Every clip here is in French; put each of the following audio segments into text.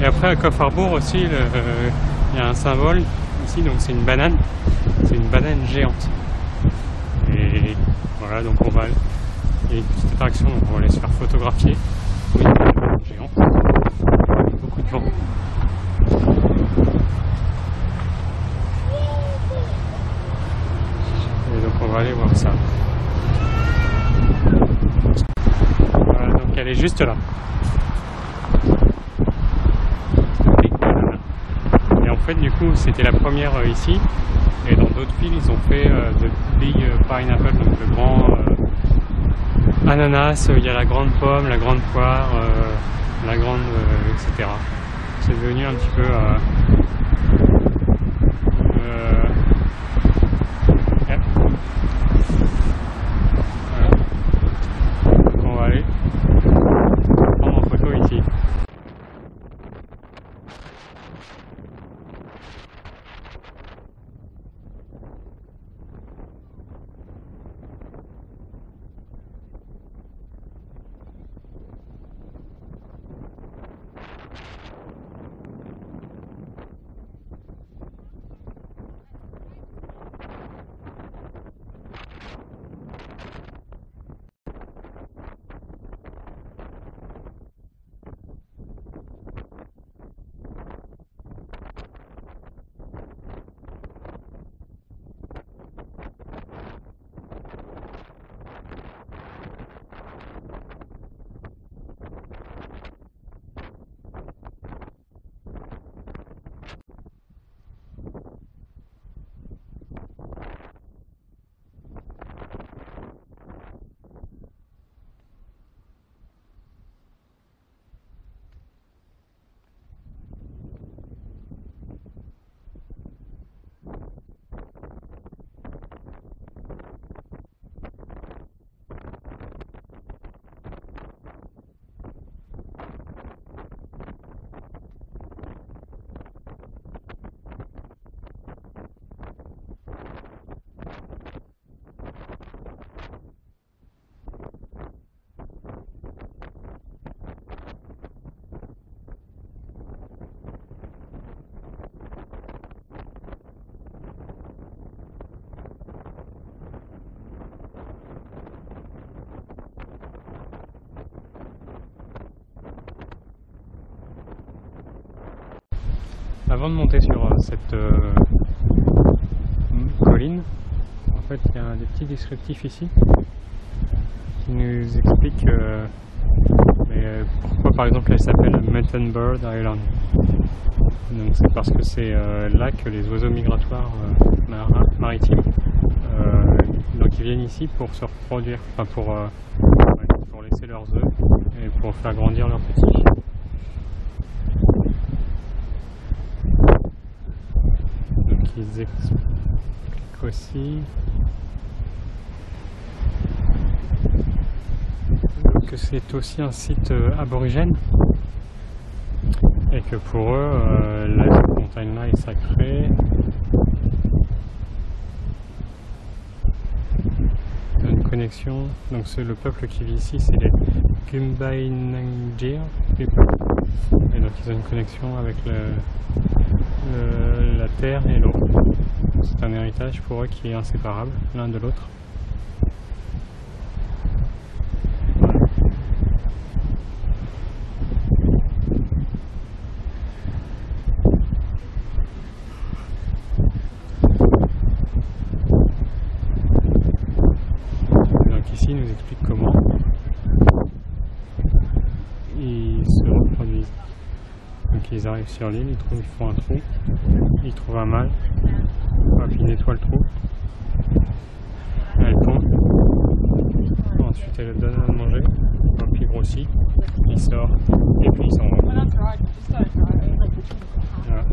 Et après à Coffre Harbour aussi, il y a un symbole ici, donc c'est une banane. C'est une banane géante. Et voilà, donc on va. Il y a une petite attraction, donc on va aller se faire photographier. Oui, une banane géante. Avec beaucoup de vent. Et donc on va aller voir ça. Voilà, donc elle est juste là. Et en fait, du coup, c'était la première ici. Et dans d'autres villes, ils ont fait de big pineapple, donc le grand ananas. Il y a la grande pomme, la grande poire, la grande, etc. C'est devenu un petit peu. Yeah. Voilà. Donc on va aller prendre en photo ici. Avant de monter sur cette colline, en fait, il y a des petits descriptifs ici qui nous expliquent pourquoi, par exemple, elle s'appelle Mutton Bird Island. Donc c'est parce que c'est là que les oiseaux migratoires maritimes donc ils viennent ici pour se reproduire, enfin pour laisser leurs œufs et pour faire grandir leurs petits. Ils expliquent aussi que c'est aussi un site aborigène et que pour eux la montagne là est sacrée. Ils ont une connexion, donc c'est le peuple qui vit ici, c'est les Gumbaynangir people, et donc ils ont une connexion avec la terre et l'eau. C'est un héritage pour eux qui est inséparable l'un de l'autre. Donc ici il nous explique comment ils se reproduisent. Donc ils arrivent sur l'île, ils font un trou, ils trouvent un mâle, puis ils nettoient le trou, elle pond, ensuite elle donne à manger, puis il grossit, il sort, et puis il s'en va. Voilà.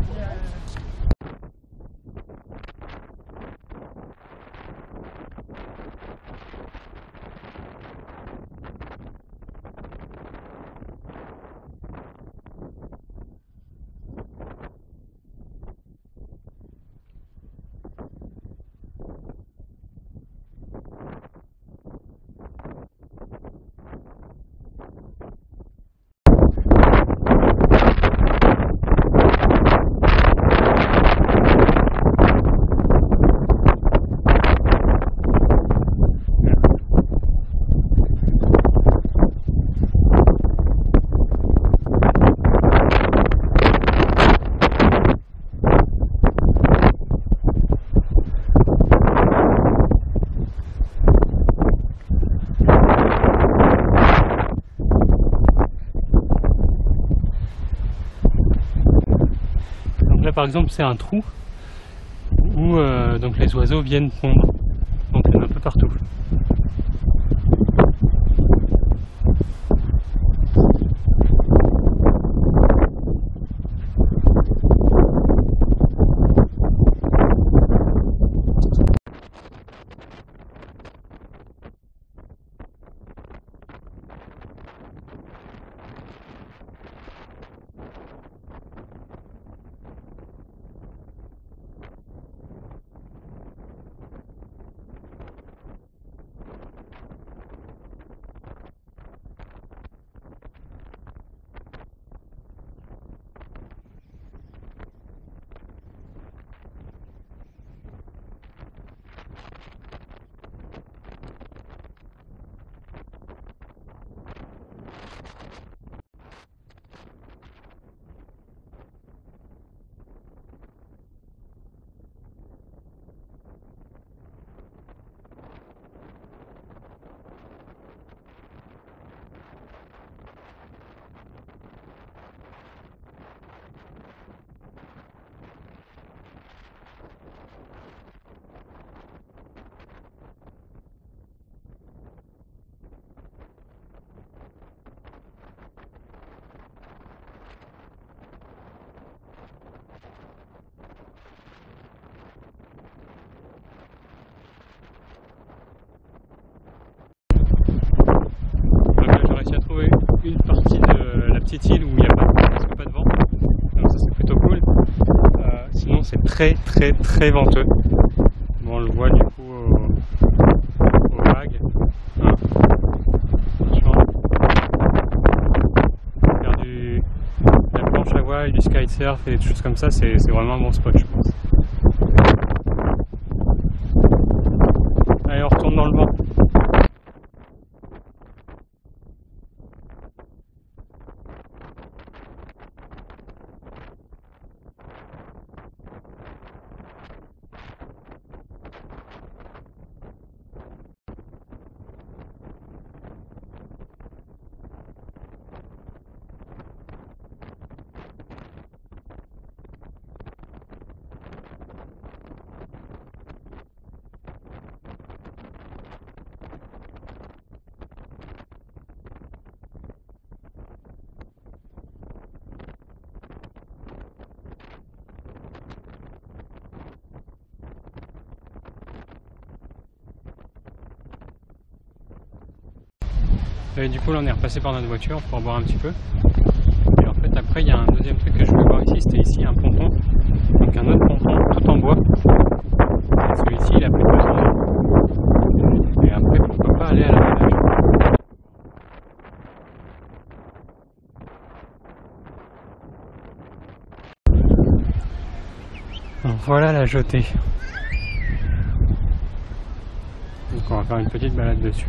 Donc là par exemple c'est un trou où donc les oiseaux viennent pondre. Donc il y en a un peu partout. J'ai trouvé une partie de la petite île où il n'y a presque pas de vent, donc ça c'est plutôt cool. Sinon c'est très venteux. Bon, on le voit du coup aux vagues. Hein. Franchement, faire de la planche à voile, du kitesurf et des choses comme ça, c'est vraiment un bon spot je pense. Allez, on retourne dans le vent. Et du coup là on est repassé par notre voiture pour boire un petit peu. Et en fait après il y a un deuxième truc que je voulais voir ici, c'était ici un ponton. Donc un autre ponton tout en bois. Celui-ci il a plus besoin. Et après pourquoi pas aller à la plage. Donc voilà la jetée. Donc on va faire une petite balade dessus.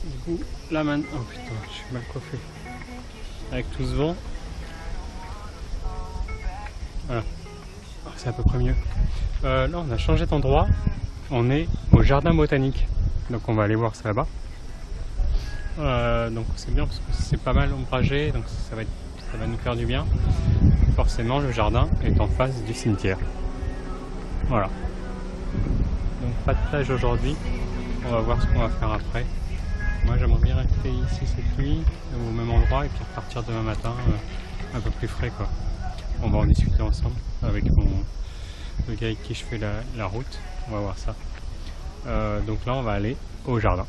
Du coup, là maintenant, oh putain, je suis mal coiffé. Avec tout ce vent. Voilà. Oh, c'est à peu près mieux. Là, on a changé d'endroit. On est au jardin botanique. Donc, on va aller voir ça là-bas. Donc, c'est bien parce que c'est pas mal ombragé. Donc, ça va nous faire du bien. Forcément, le jardin est en face du cimetière. Voilà. Donc, pas de plage aujourd'hui. on va voir ce qu'on va faire après. Moi j'aimerais bien rester ici cette nuit, au même endroit, et puis repartir demain matin un peu plus frais quoi. On va en discuter ensemble avec le gars avec qui je fais la route, on va voir ça. Donc là on va aller au jardin.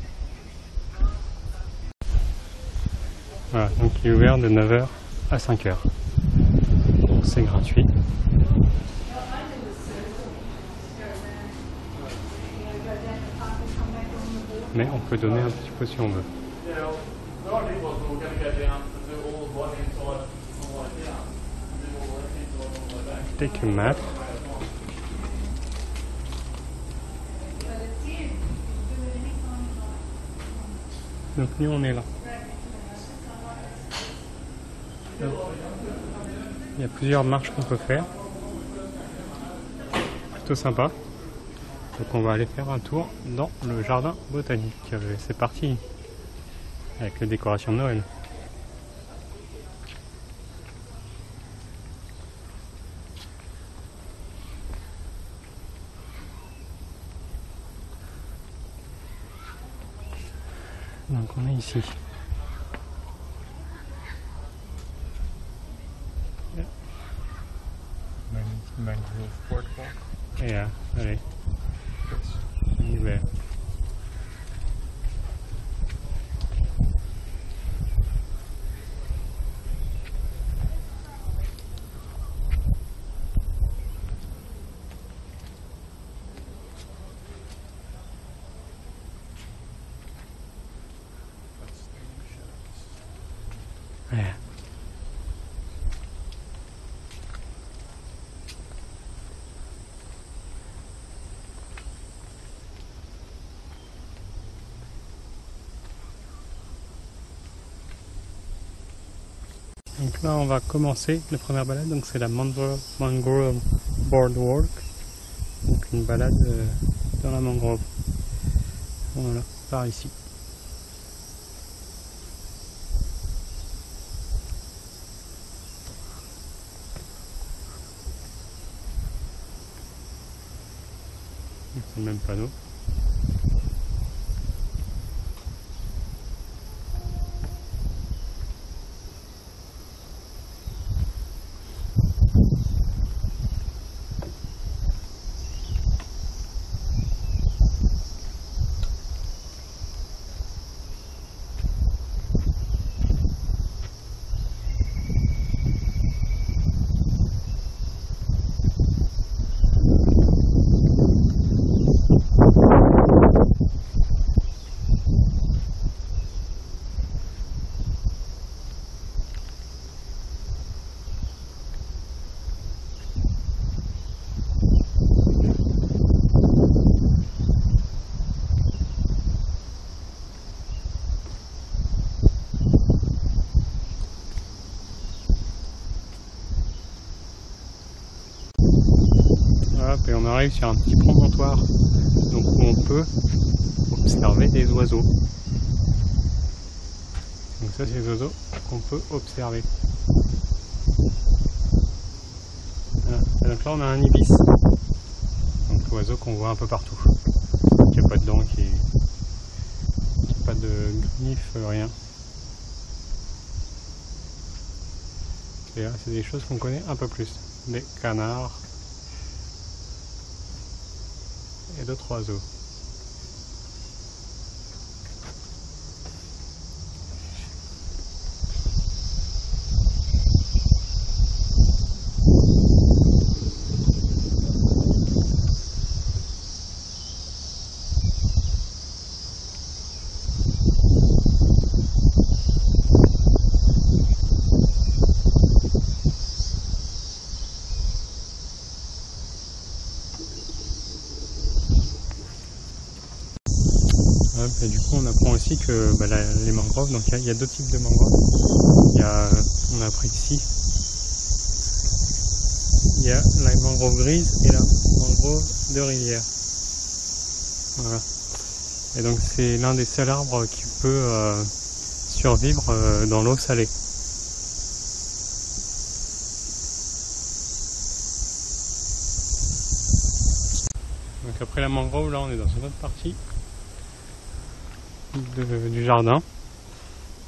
Voilà, donc il est ouvert de 9h à 5h. Donc c'est gratuit. Mais on peut donner un petit peu si on veut. Take a mat. Donc nous on est là. Il y a plusieurs marches qu'on peut faire. Plutôt sympa. Donc on va aller faire un tour dans le jardin botanique. C'est parti avec les décorations de Noël. Donc on est ici. Mangrove boardwalk. Yeah, allez. On y va. Yeah. Donc là on va commencer la première balade, donc c'est la Mangrove Boardwalk, donc une balade dans la mangrove. Voilà, par ici. C'est le même panneau. Et on arrive sur un petit promontoire, donc où on peut observer des oiseaux. Donc ça c'est les oiseaux qu'on peut observer. Voilà. Et donc là on a un ibis, donc l'oiseau qu'on voit un peu partout, qui n'a pas de dents, qui n'a pas de griffes, rien. Et là c'est des choses qu'on connaît un peu plus, des canards et d'autres oiseaux. Et du coup on apprend aussi que les mangroves, donc il y a deux types de mangroves. On a appris ici, il y a la mangrove grise et la mangrove de rivière. Voilà. Et donc c'est l'un des seuls arbres qui peut survivre dans l'eau salée. Donc après la mangrove, là on est dans une autre partie. du jardin.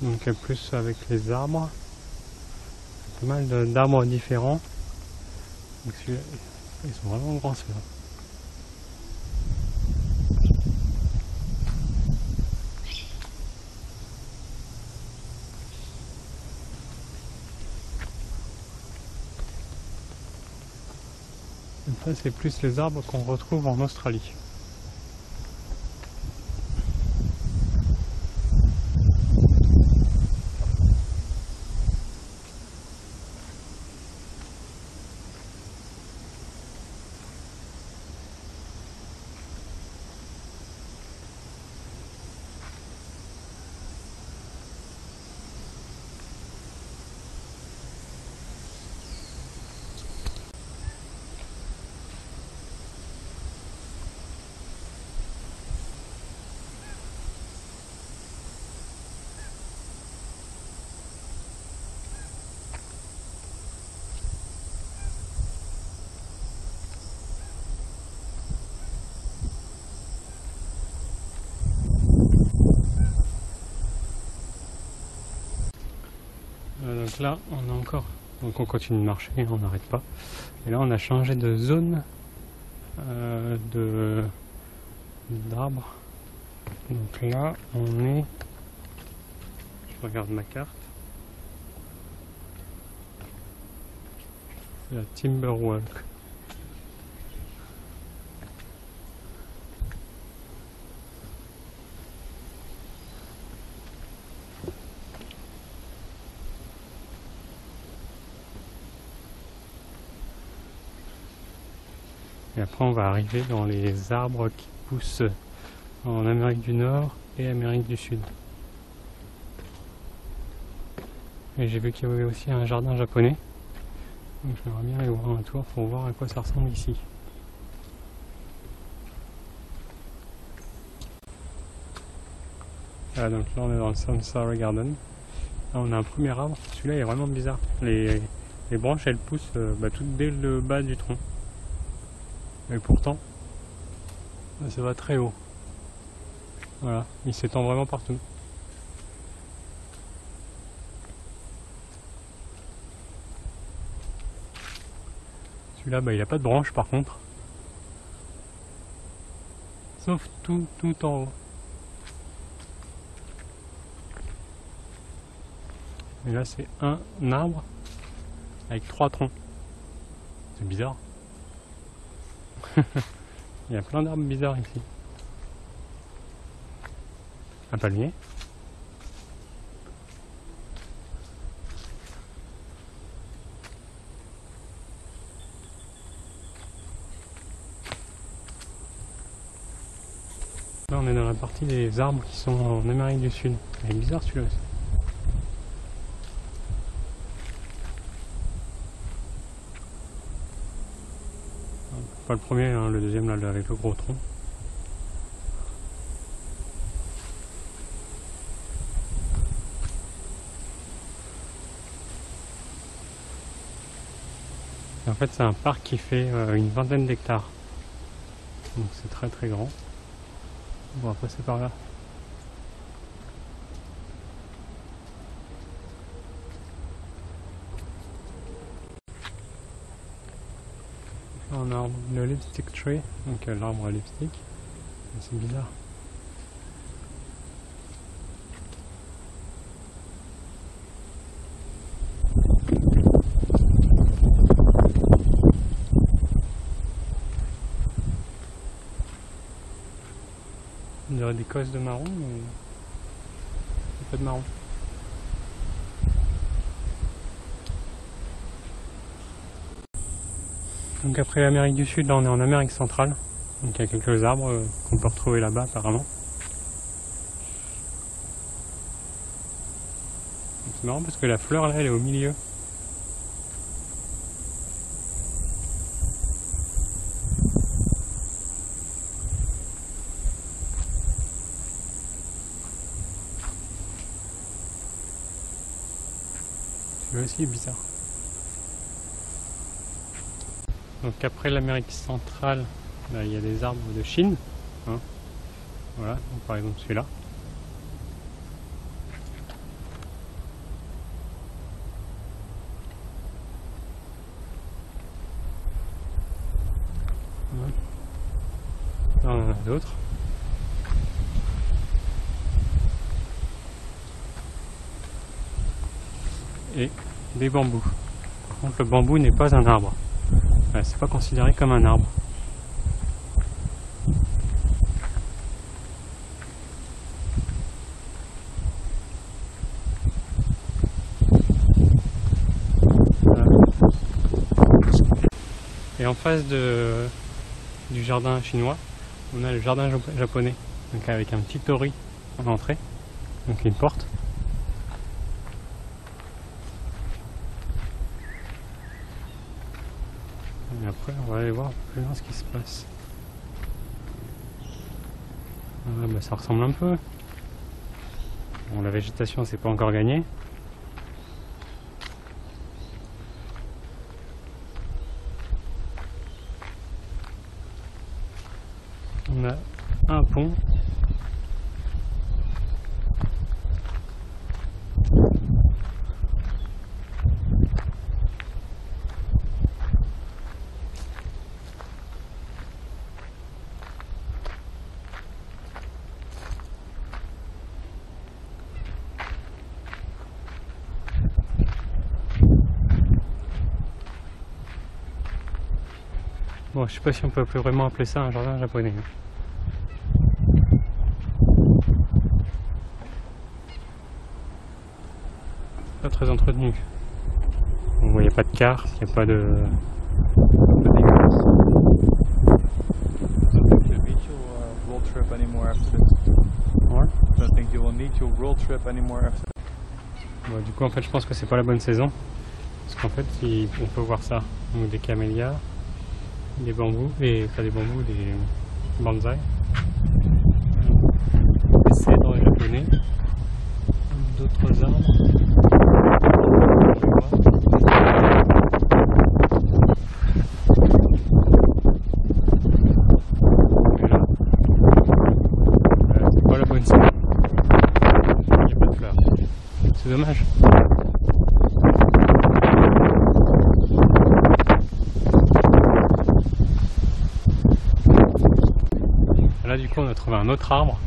Donc plus avec les arbres. Pas mal d'arbres différents. Donc celui-là, ils sont vraiment grands ceux-là. Ça c'est plus les arbres qu'on retrouve en Australie. Donc là on a encore, donc on continue de marcher, on n'arrête pas. Et là on a changé de zone d'arbres. Donc là on est, je regarde ma carte, la Timberwalk. Et après on va arriver dans les arbres qui poussent en Amérique du Nord et Amérique du Sud. Et j'ai vu qu'il y avait aussi un jardin japonais. Donc j'aimerais bien aller voir un tour pour voir à quoi ça ressemble ici. Voilà, donc là on est dans le Sansara Garden. Là on a un premier arbre, celui-là il est vraiment bizarre. Les branches elles poussent tout dès le bas du tronc. Et pourtant, ça va très haut. Voilà, il s'étend vraiment partout. Celui-là, il n'a pas de branche par contre. Sauf tout en haut. Et là, c'est un arbre avec 3 troncs. C'est bizarre. Il y a plein d'arbres bizarres ici. Un palmier. Là on est dans la partie des arbres qui sont en Amérique du Sud. Il est bizarre celui-là aussi. Pas le premier, hein, le deuxième là avec le gros tronc. Et en fait c'est un parc qui fait une vingtaine d'hectares. Donc c'est très très grand. On va passer par là. On a le lipstick tree, donc l'arbre à lipstick. C'est bizarre. On dirait des cosses de marron, mais il n'y a pas de marron. Donc après l'Amérique du Sud, là on est en Amérique centrale. Donc il y a quelques arbres qu'on peut retrouver là-bas apparemment. C'est marrant parce que la fleur là elle est au milieu. C'est aussi bizarre. Donc après l'Amérique centrale, là, il y a des arbres de Chine. Hein. Voilà, donc par exemple celui-là. en a d'autres. Et des bambous. Par contre, le bambou n'est pas un arbre. C'est pas considéré comme un arbre. Et en face du jardin chinois, on a le jardin japonais, donc avec un petit torii en entrée, donc une porte. Et après, on va aller voir plus loin ce qui se passe. Ah, bah, ça ressemble un peu. Bon, la végétation, c'est pas encore gagné. On a un pont. Bon, je sais pas si on peut vraiment appeler ça un jardin japonais. Pas très entretenu. Bon, il n'y a pas de car, il n'y a pas de... dégueulasse. I don't think you'll need your road trip anymore after this. Ouais. I don't think you will need your road trip anymore after this. Bon, du coup, en fait, je pense que c'est pas la bonne saison. Parce qu'en fait, on peut voir ça. Donc, des camélias, des bambous, pas des bambous, des bonsaïs. Des cèdres japonais. D'autres arbres. Et là, c'est pas la bonne saison. Il n'y a pas de fleurs. C'est dommage. Là du coup on a trouvé un autre arbre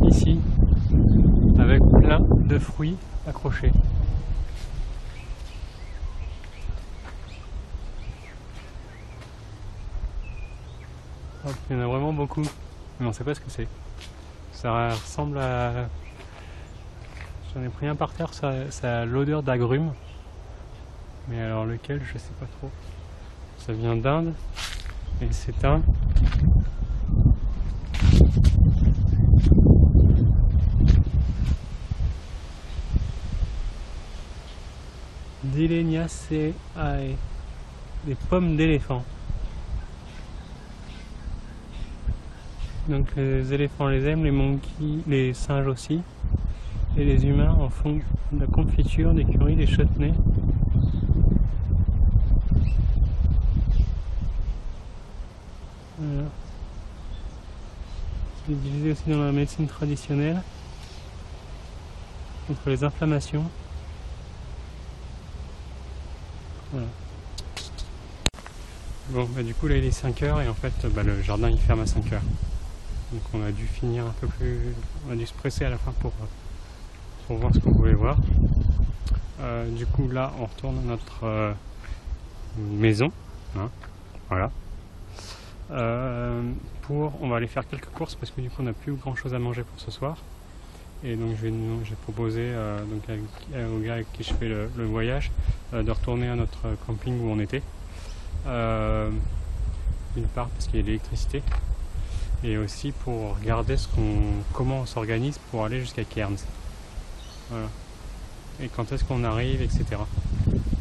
ici avec plein de fruits accrochés. Hop, il y en a vraiment beaucoup, mais on sait pas ce que c'est. Ça ressemble à... J'en ai pris un par terre, ça a l'odeur d'agrumes. Mais alors lequel, je sais pas trop. Ça vient d'Inde et c'est un... Dileniaceae, des pommes d'éléphant. Donc les éléphants les aiment, les monkeys, les singes aussi, et les humains en font de la confiture, des currys, des chutneys. Voilà. C'est utilisé aussi dans la médecine traditionnelle contre les inflammations. Voilà. Bon, bah du coup là il est 5 h et en fait le jardin il ferme à 5 h. Donc on a dû finir un peu plus, on a dû se presser à la fin pour voir ce qu'on voulait voir. Du coup là on retourne à notre maison, hein, voilà. On va aller faire quelques courses parce que du coup on n'a plus grand chose à manger pour ce soir. Et donc j'ai proposé au gars avec qui je fais le voyage de retourner à notre camping où on était. D'une part parce qu'il y a de l'électricité et aussi pour regarder comment on s'organise pour aller jusqu'à Cairns. Voilà. Et quand est-ce qu'on arrive, etc.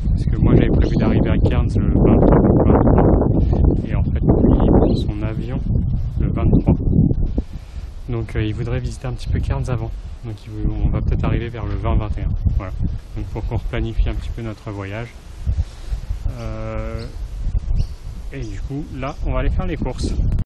Parce que moi j'avais prévu d'arriver à Cairns le 23 et en fait lui il prend son avion le 23. Donc il voudrait visiter un petit peu Cairns avant. Donc on va peut-être arriver vers le 20-21. Voilà. Donc il faut qu'on replanifie un petit peu notre voyage. Et du coup là on va aller faire les courses.